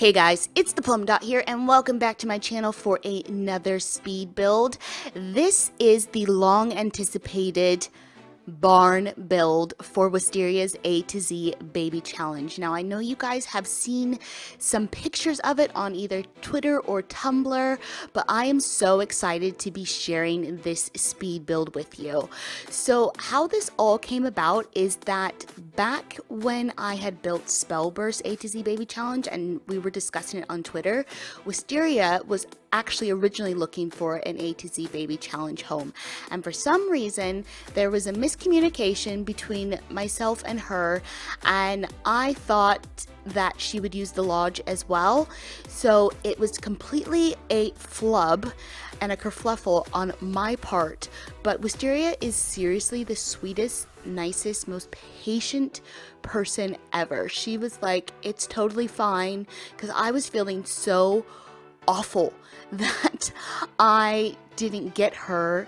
Hey guys, it's the Plum Dot here and welcome back to my channel for another speed build. This is the long anticipated barn build for Wisteria's A-Z Baby challenge. Now I know you guys have seen some pictures of it on either Twitter or Tumblr, but I am so excited to be sharing this speed build with you. So how this all came about is that back when I had built Spellburst A-Z Baby challenge and we were discussing it on Twitter, Wisteria was actually originally looking for an A-Z Baby challenge home, and for some reason there was a miscommunication between myself and her, and I thought that she would use the lodge as well, so it was completely a flub and a kerfluffle on my part. But Wisteria is seriously the sweetest, nicest, most patient person ever. She was like, it's totally fine, because I was feeling so awful that I didn't get her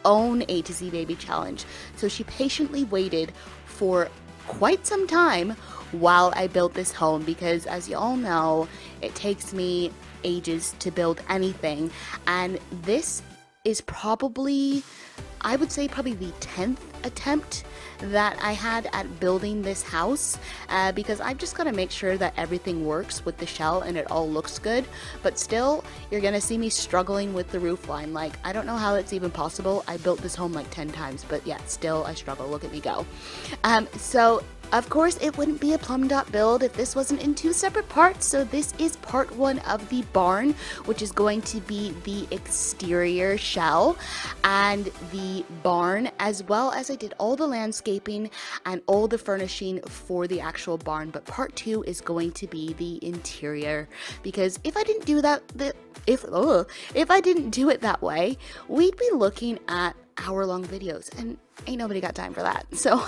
own A-Z Baby challenge. So she patiently waited for quite some time while I built this home, because as you all know, it takes me ages to build anything, and this is probably, I would say, probably the 10th attempt that I had at building this house, because I've just got to make sure that everything works with the shell and it all looks good. But still, you're gonna see me struggling with the roof line. Like, I don't know how it's even possible. I built this home like 10 times, but yeah, still I struggle. Look at me go. So of course, it wouldn't be a Plum Dot build if this wasn't in two separate parts. So this is part one of the barn, which is going to be the exterior shell and the barn, as well as I did all the landscaping and all the furnishing for the actual barn. But part two is going to be the interior, because if I didn't do that, if I didn't do it that way, we'd be looking at hour-long videos, and ain't nobody got time for that. So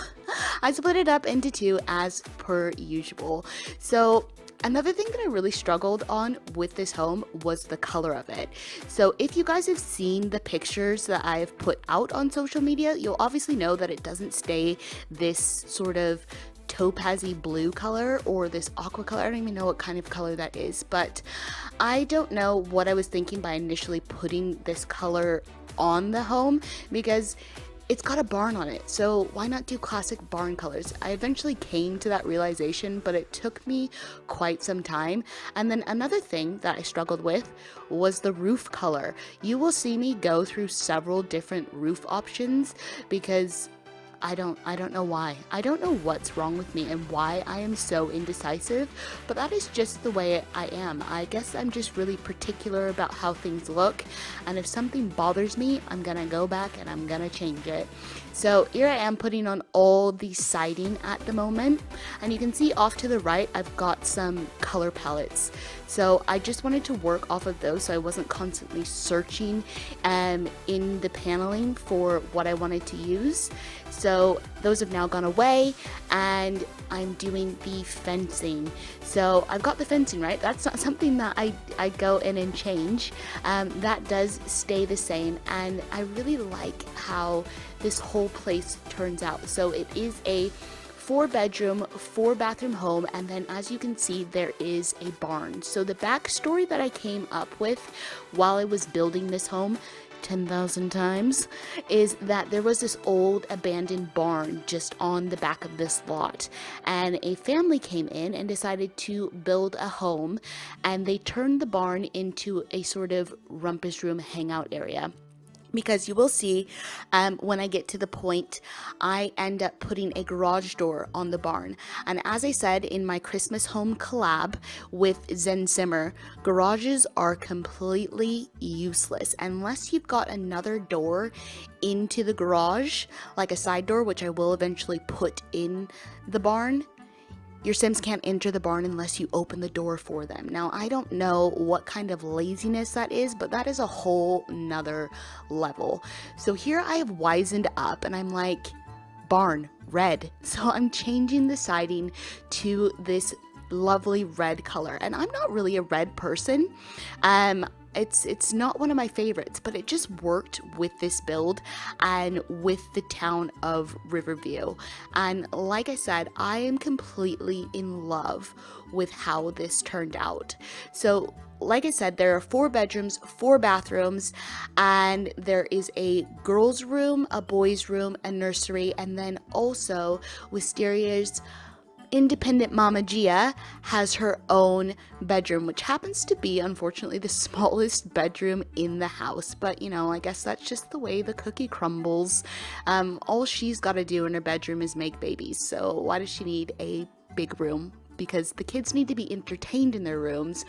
I split it up into two as per usual. So another thing that I really struggled on with this home was the color of it. So if you guys have seen the pictures that I have put out on social media, you'll obviously know that it doesn't stay this sort of topazy blue color or this aqua color. I don't even know what kind of color that is, but I don't know what I was thinking by initially putting this color on the home, because it's got a barn on it, so why not do classic barn colors? I eventually came to that realization, but it took me quite some time. And then another thing that I struggled with was the roof color. You will see me go through several different roof options, because I don't know why. I don't know what's wrong with me and why I am so indecisive, but that is just the way I am. I guess I'm just really particular about how things look, and if something bothers me, I'm gonna go back and I'm gonna change it. So here I am putting on all the siding at the moment, and you can see off to the right I've got some color palettes. So I just wanted to work off of those, so I wasn't constantly searching in the paneling for what I wanted to use. So those have now gone away, and I'm doing the fencing. So I've got the fencing, right? That's not something that I go in and change. That does stay the same, and I really like how this whole place turns out. So it is a 4-bedroom, 4-bathroom home, and then as you can see, there is a barn. So the backstory that I came up with while I was building this home 10,000 times is that there was this old abandoned barn just on the back of this lot, and a family came in and decided to build a home, and they turned the barn into a sort of rumpus room hangout area. Because you will see when I get to the point, I end up putting a garage door on the barn. And as I said in my Christmas home collab with Zen Simmer, garages are completely useless unless you've got another door into the garage, like a side door, which I will eventually put in the barn. Your Sims can't enter the barn unless you open the door for them. Now, I don't know what kind of laziness that is, but that is a whole nother level. So here I have wisened up, and I'm like, barn, red. So I'm changing the siding to this lovely red color. And I'm not really a red person. It's not one of my favorites, but it just worked with this build and with the town of Riverview. And like I said, I am completely in love with how this turned out. So like I said, there are 4 bedrooms, 4 bathrooms, and there is a girls' room, a boys' room, a nursery, and then also Wisteria's independent Mama Gia has her own bedroom, which happens to be, unfortunately, the smallest bedroom in the house. But, you know, I guess that's just the way the cookie crumbles. All she's got to do in her bedroom is make babies. So why does she need a big room? Because the kids need to be entertained in their rooms,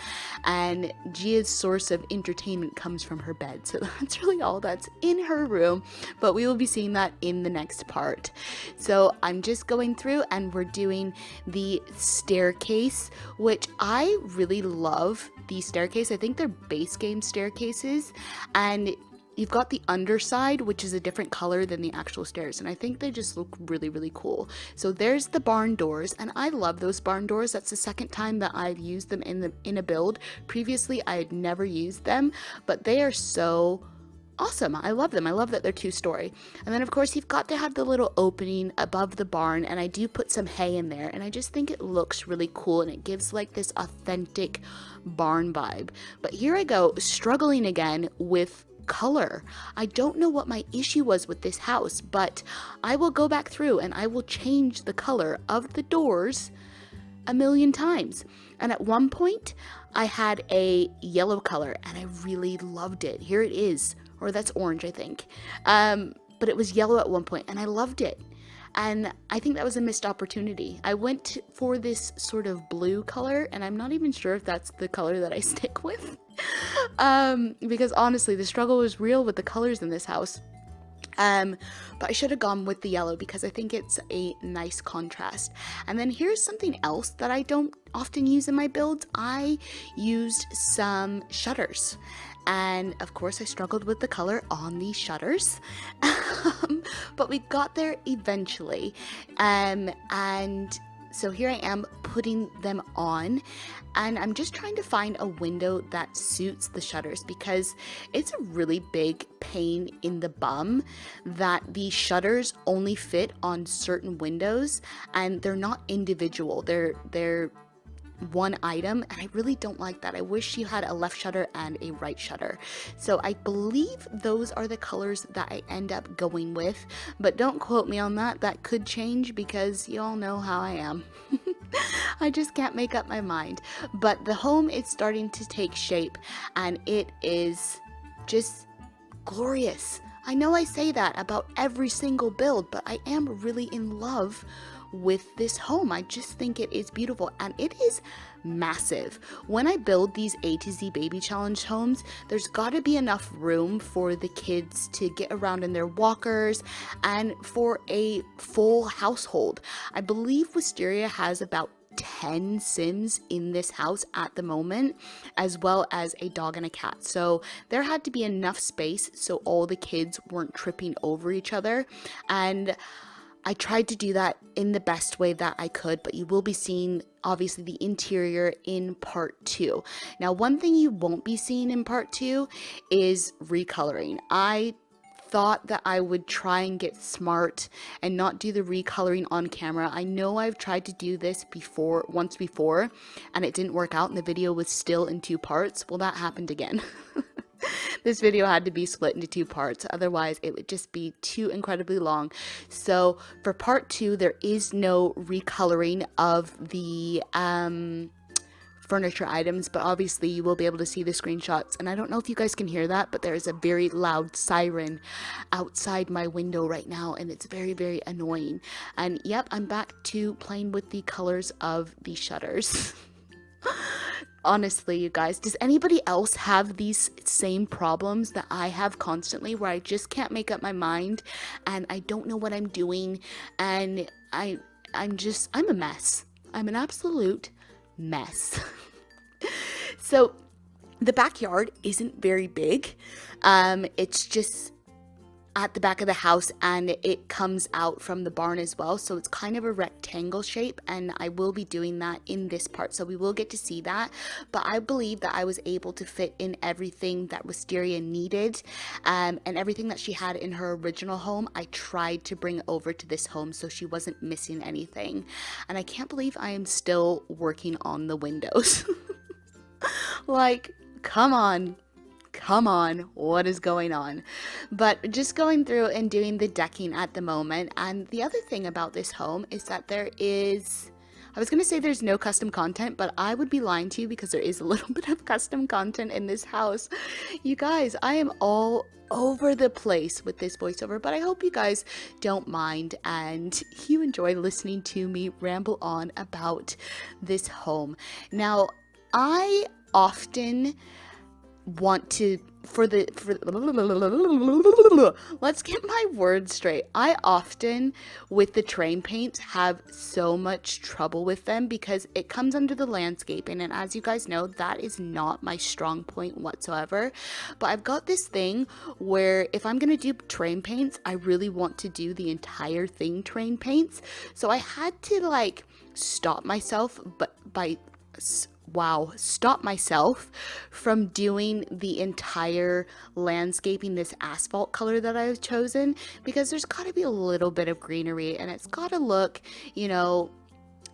and Gia's source of entertainment comes from her bed. So that's really all that's in her room, but we will be seeing that in the next part. So I'm just going through and we're doing the staircase, which I really love. The staircase, I think they're base game staircases, and you've got the underside, which is a different color than the actual stairs, and I think they just look really, really cool. So there's the barn doors, and I love those barn doors. That's the second time that I've used them in a build. Previously, I had never used them, but they are so awesome. I love them. I love that they're 2-story. And then, of course, you've got to have the little opening above the barn, and I do put some hay in there, and I just think it looks really cool, and it gives like this authentic barn vibe. But here I go, struggling again with color. I don't know what my issue was with this house, but I will go back through and I will change the color of the doors a million times. And at one point I had a yellow color and I really loved it. Here it is, or that's orange, I think. But it was yellow at one point and I loved it. And I think that was a missed opportunity. I went for this sort of blue color, and I'm not even sure if that's the color that I stick with. Because honestly, the struggle was real with the colors in this house. But I should have gone with the yellow because I think it's a nice contrast. And then here's something else that I don't often use in my builds. I used some shutters. And of course I struggled with the color on these shutters, but we got there eventually. And so here I am putting them on, and I'm just trying to find a window that suits the shutters because it's a really big pain in the bum that the shutters only fit on certain windows and they're not individual. They're one item, and I really don't like that. I wish you had a left shutter and a right shutter. So I believe those are the colors that I end up going with, but don't quote me on that. That could change because you all know how I am. I just can't make up my mind. But the home is starting to take shape and it is just glorious. I know I say that about every single build, but I am really in love with this home. I just think it is beautiful, and it is massive. When I build these A-Z Baby Challenge homes, there's got to be enough room for the kids to get around in their walkers and for a full household. I believe Wisteria has about 10 Sims in this house at the moment, as well as a dog and a cat. So there had to be enough space so all the kids weren't tripping over each other, and I tried to do that in the best way that I could, but you will be seeing obviously the interior in part 2. Now, one thing you won't be seeing in part 2 is recoloring. I thought that I would try and get smart and not do the recoloring on camera. I know I've tried to do this once before, and it didn't work out and the video was still in 2 parts. Well, that happened again. This video had to be split into 2 parts, otherwise it would just be too incredibly long. So for part 2, there is no recoloring of the furniture items, but obviously you will be able to see the screenshots. And I don't know if you guys can hear that, but there is a very loud siren outside my window right now, and it's very, very annoying. And yep, I'm back to playing with the colors of the shutters. Honestly, you guys, does anybody else have these same problems that I have constantly, where I just can't make up my mind and I don't know what I'm doing, and I'm a mess. I'm an absolute mess. So the backyard isn't very big. It's just at the back of the house, and it comes out from the barn as well, so it's kind of a rectangle shape, and I will be doing that in this part, so we will get to see that. But I believe that I was able to fit in everything that Wisteria needed, and everything that she had in her original home I tried to bring over to this home, so she wasn't missing anything. And I can't believe I am still working on the windows. Like, come on, what is going on? But just going through and doing the decking at the moment. And the other thing about this home is that there is, I was going to say there's no custom content, but I would be lying to you because there is a little bit of custom content in this house. You guys, I am all over the place with this voiceover, but I hope you guys don't mind and you enjoy listening to me ramble on about this home. Now, I often want to let's get my words straight. I often, with the train paints, have so much trouble with them because it comes under the landscaping, and as you guys know, that is not my strong point whatsoever. But I've got this thing where if I'm gonna do train paints, I really want to do the entire thing train paints. So I had to like stop myself, stop myself from doing the entire landscaping, this asphalt color that I've chosen, because there's got to be a little bit of greenery and it's got to look, you know,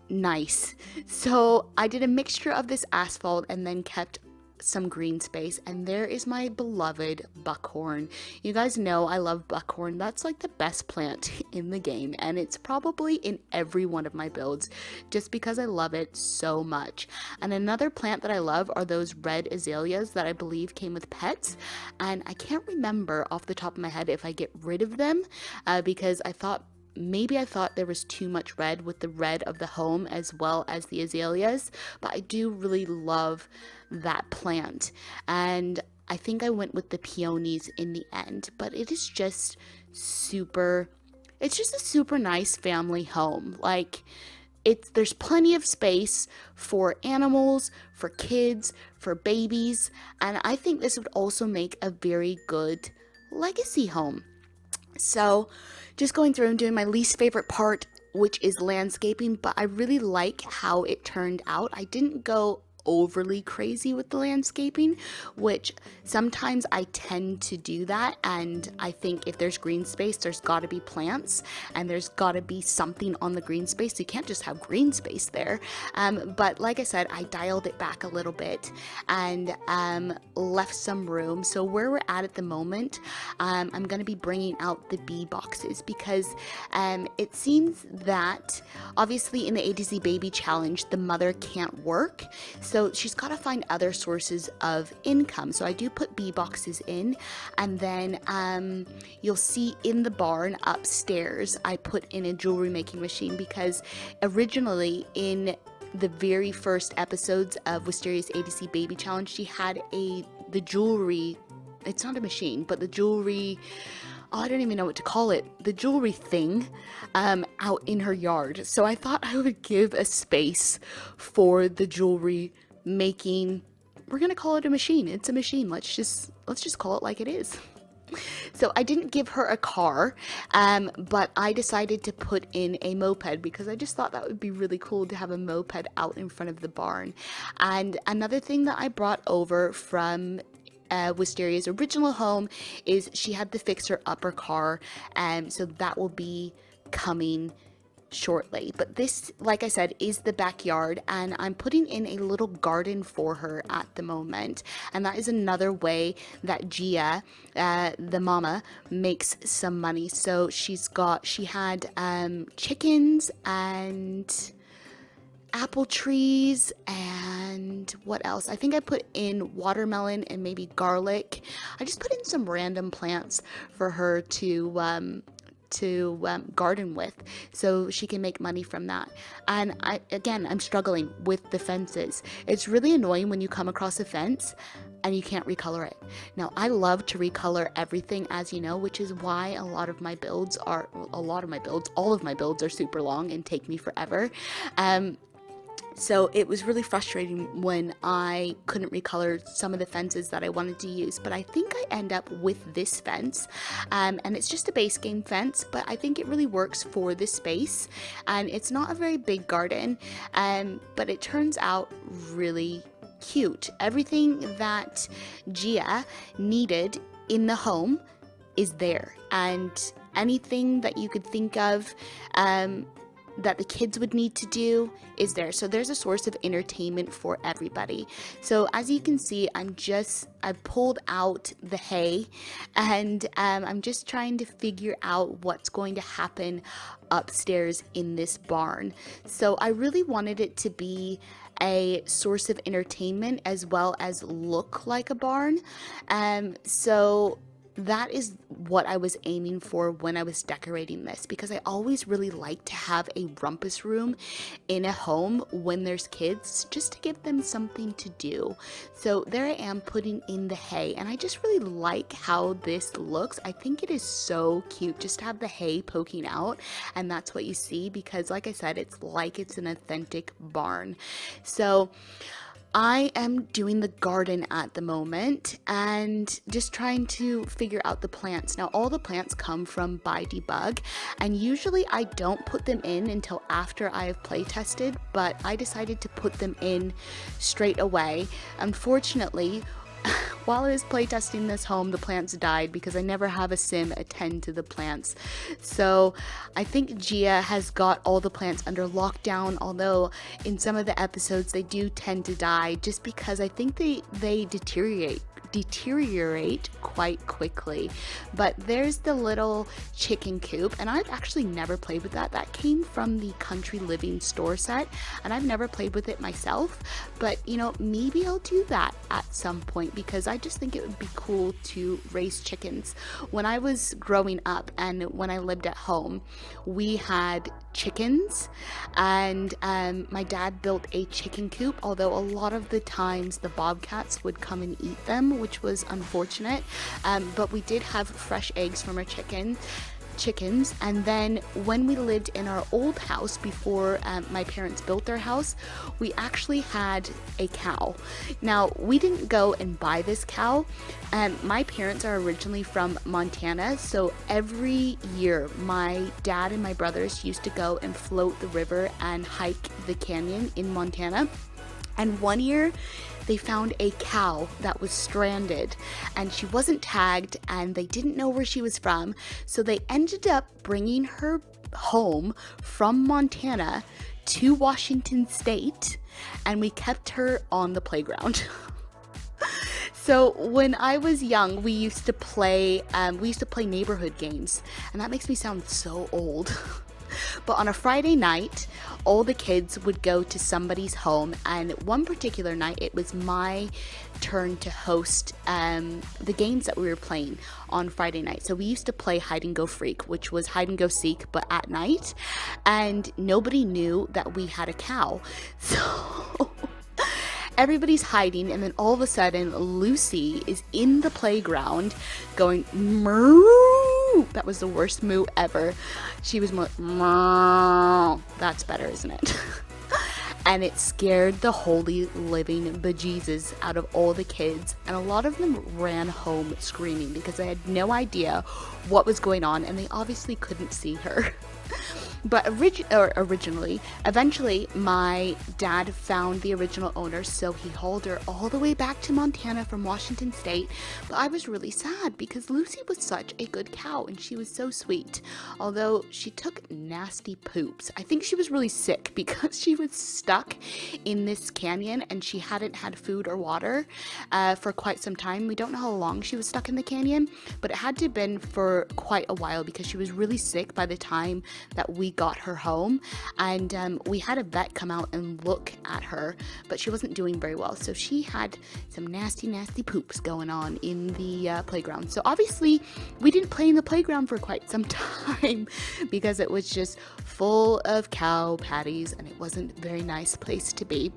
nice. So I did a mixture of this asphalt and then kept some green space, and there is my beloved buckhorn. You guys know I love buckhorn. That's like the best plant in the game, and it's probably in every one of my builds just because I love it so much. And another plant that I love are those red azaleas that I believe came with pets, and I can't remember off the top of my head if I get rid of them because I thought there was too much red with the red of the home as well as the azaleas, but I do really love that plant, and I think I went with the peonies in the end. But it is just it's just a super nice family home. Like, there's plenty of space for animals, for kids, for babies, and I think this would also make a very good legacy home. So just going through and doing my least favorite part, which is landscaping, but I really like how it turned out. I didn't go overly crazy with the landscaping, which sometimes I tend to do that, and I think if there's green space, there's got to be plants and there's got to be something on the green space. You can't just have green space there. But like I said, I dialed it back a little bit and left some room. So where we're at the moment, I'm going to be bringing out the bee boxes because it seems that obviously in the A-Z Baby challenge, the mother can't work. So she's got to find other sources of income. So I do put bee boxes in, and then you'll see in the barn upstairs, I put in a jewelry making machine because originally in the very first episodes of Wisteria's A-Z Baby challenge, she had the jewelry, it's not a machine, but the jewelry, I don't even know what to call it, the jewelry thing out in her yard. So I thought I would give a space for the jewelry making. We're gonna call it a machine. It's a machine. Let's just call it like it is. So I didn't give her a car, but I decided to put in a moped because I just thought that would be really cool to have a moped out in front of the barn. And another thing that I brought over from Wisteria's original home is she had the fixer upper car, so that will be coming shortly. But this, like I said, is the backyard, and I'm putting in a little garden for her at the moment, and that is another way that Gia, the mama, makes some money. So she had chickens and apple trees, and what else? I think I put in watermelon and maybe garlic. I just put in some random plants for her to garden with, so she can make money from that. And I'm struggling with the fences. It's really annoying when you come across a fence and you can't recolor it. Now, I love to recolor everything, as you know, which is why all of my builds are super long and take me forever. So it was really frustrating when I couldn't recolor some of the fences that I wanted to use, but I think I end up with this fence, and it's just a base game fence, but I think it really works for this space, and it's not a very big garden, but it turns out really cute. Everything that Gia needed in the home is there, and anything that you could think of that the kids would need to do is there. So there's a source of entertainment for everybody. So as you can see, I pulled out the hay, and I'm just trying to figure out what's going to happen upstairs in this barn. So I really wanted it to be a source of entertainment as well as look like a barn. So that is what I was aiming for when I was decorating this, because I always really like to have a rumpus room in a home when there's kids, just to give them something to do. So there I am putting in the hay, and I just really like how this looks. I think it is so cute just to have the hay poking out, and that's what you see, because like I said, it's like it's an authentic barn. So I am doing the garden at the moment and just trying to figure out the plants. Now, all the plants come from By Debug, and usually I don't put them in until after I have play tested, but I decided to put them in straight away. Unfortunately, while I was playtesting this home, the plants died because I never have a sim attend to the plants. So I think Gia has got all the plants under lockdown, although in some of the episodes they do tend to die just because I think they deteriorate quite quickly. But there's the little chicken coop, and I've actually never played with that. That came from the Country Living store set, and I've never played with it myself, but you know, maybe I'll do that at some point because I just think it would be cool to raise chickens. When I was growing up and when I lived at home, we had chickens, and my dad built a chicken coop, although a lot of the times the bobcats would come and eat them, which was unfortunate, but we did have fresh eggs from our chickens. And then when we lived in our old house before my parents built their house, we actually had a cow. Now, we didn't go and buy this cow. My parents are originally from Montana, so every year my dad and my brothers used to go and float the river and hike the canyon in Montana. And one year they found a cow that was stranded, and she wasn't tagged, and they didn't know where she was from. So they ended up bringing her home from Montana to Washington State, and we kept her on the playground. So when I was young, we used to play neighborhood games, and that makes me sound so old. But on a Friday night, all the kids would go to somebody's home, and one particular night it was my turn to host the games that we were playing on Friday night. So we used to play hide and go freak, which was hide and go seek but at night, and nobody knew that we had a cow. So everybody's hiding, and then all of a sudden Lucy is in the playground going moo. That was the worst moo ever. She was more moo. That's better, isn't it? And it scared the holy living bejesus out of all the kids, and a lot of them ran home screaming because they had no idea what was going on, and they obviously couldn't see her. But eventually, my dad found the original owner, so he hauled her all the way back to Montana from Washington State. But I was really sad because Lucy was such a good cow, and she was so sweet. Although she took nasty poops. I think she was really sick because she was stuck in this canyon, and she hadn't had food or water for quite some time. We don't know how long she was stuck in the canyon, but it had to have been for quite a while because she was really sick by the time that we got her home, and we had a vet come out and look at her, but she wasn't doing very well, so she had some nasty poops going on in the playground. So obviously we didn't play in the playground for quite some time because it was just full of cow patties, and it wasn't a very nice place to be.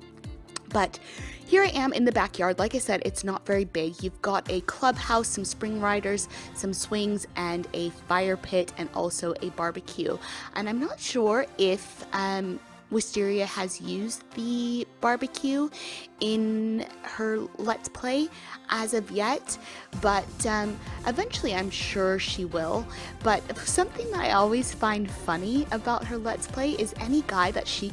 But here I am in the backyard. Like I said, it's not very big. You've got a clubhouse, some spring riders, some swings, and a fire pit, and also a barbecue. And I'm not sure if Wisteria has used the barbecue in her Let's Play as of yet, but eventually I'm sure she will. But something that I always find funny about her Let's Play is any guy that she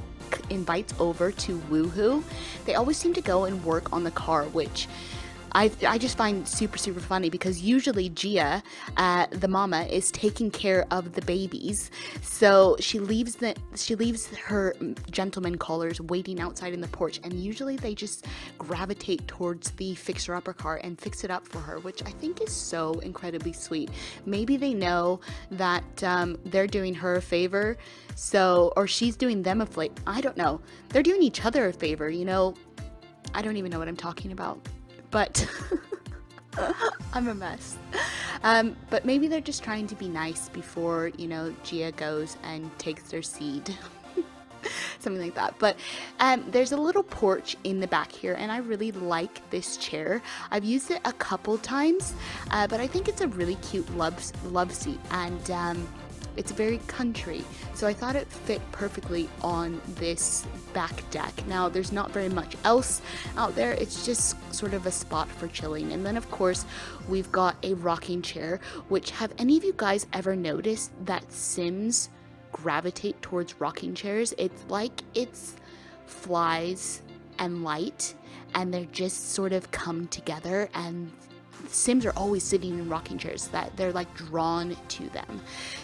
invites over to woohoo, they always seem to go and work on the car, which I just find super funny, because usually Gia, the mama, is taking care of the babies, so she leaves her gentleman callers waiting outside in the porch, and usually they just gravitate towards the fixer-upper car and fix it up for her, which I think is so incredibly sweet. Maybe they know that they're doing her a favor, or she's doing them a favor. I don't know. They're doing each other a favor, you know. I don't even know what I'm talking about. But I'm a mess. But maybe they're just trying to be nice before, you know, Gia goes and takes their seed. Something like that. But there's a little porch in the back here, and I really like this chair. I've used it a couple times, but I think it's a really cute love seat, and it's very country, so I thought it fit perfectly on this back deck. Now, there's not very much else out there. It's just sort of a spot for chilling. And then, of course, we've got a rocking chair, which, have any of you guys ever noticed that Sims gravitate towards rocking chairs? It's like it's flies and light, and they're just sort of come together, and Sims are always sitting in rocking chairs, that they're like drawn to them.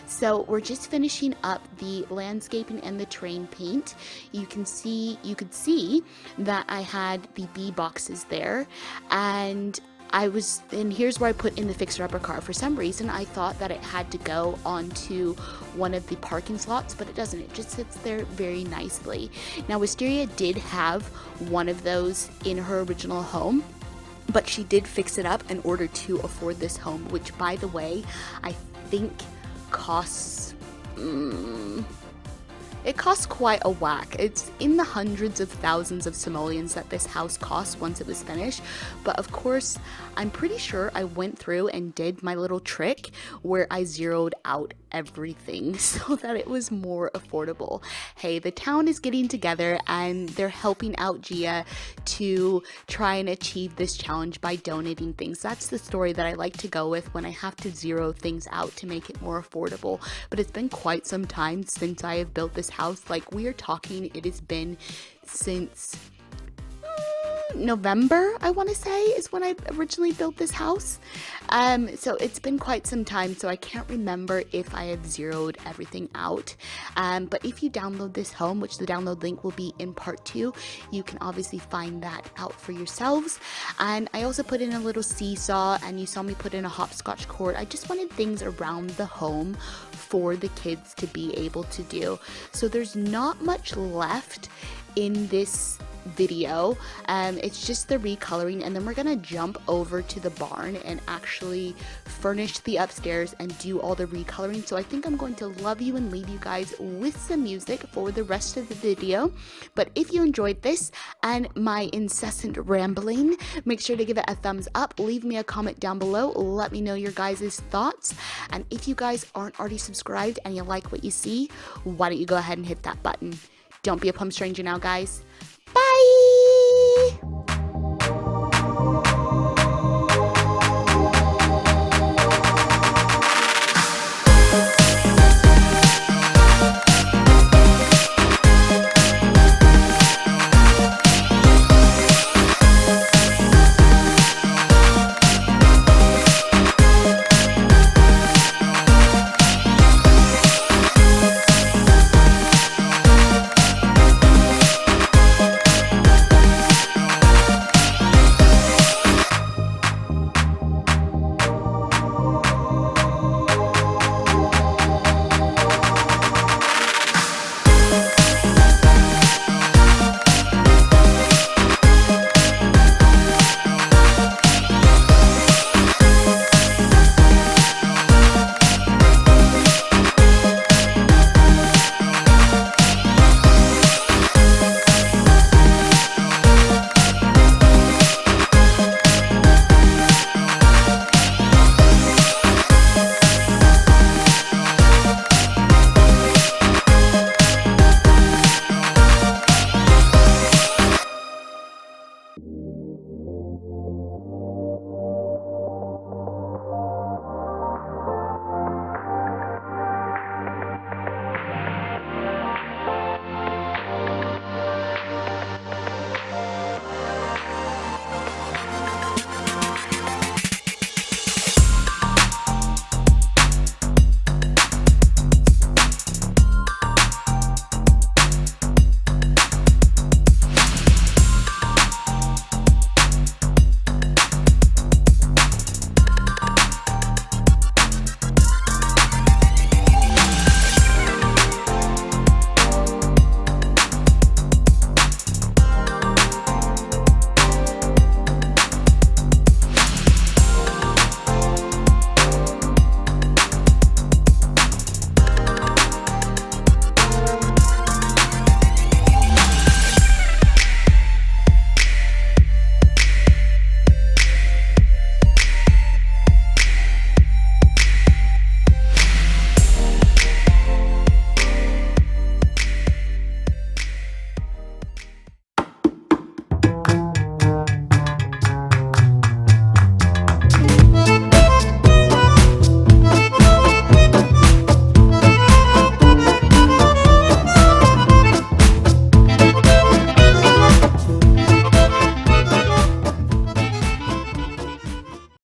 So we're just finishing up the landscaping and the terrain paint. You could see that I had the bee boxes there, and here's where I put in the fixer-upper car. For some reason, I thought that it had to go onto one of the parking slots, but it doesn't. It just sits there very nicely. Now, Wisteria did have one of those in her original home, but she did fix it up in order to afford this home, which, by the way, I think costs it costs quite a whack. It's in the hundreds of thousands of simoleons that this house cost once it was finished. But of course, I'm pretty sure I went through and did my little trick where I zeroed out everything so that it was more affordable. Hey, the town is getting together and they're helping out Gia to try and achieve this challenge by donating things. That's the story that I like to go with when I have to zero things out to make it more affordable. But it's been quite some time since I have built this house. Like, we are talking, it has been since November, I want to say, is when I originally built this house. So it's been quite some time, so I can't remember if I have zeroed everything out. But if you download this home, which the download link will be in part 2, you can obviously find that out for yourselves. And I also put in a little seesaw, and you saw me put in a hopscotch court. I just wanted things around the home for the kids to be able to do. So there's not much left in this video. It's just the recoloring, and then we're gonna jump over to the barn and actually furnish the upstairs and do all the recoloring. So I think I'm going to love you and leave you guys with some music for the rest of the video. But if you enjoyed this and my incessant rambling, make sure to give it a thumbs up, leave me a comment down below, let me know your guys' thoughts. And if you guys aren't already subscribed and you like what you see, why don't you go ahead and hit that button. Don't be a plum stranger now, guys. Bye!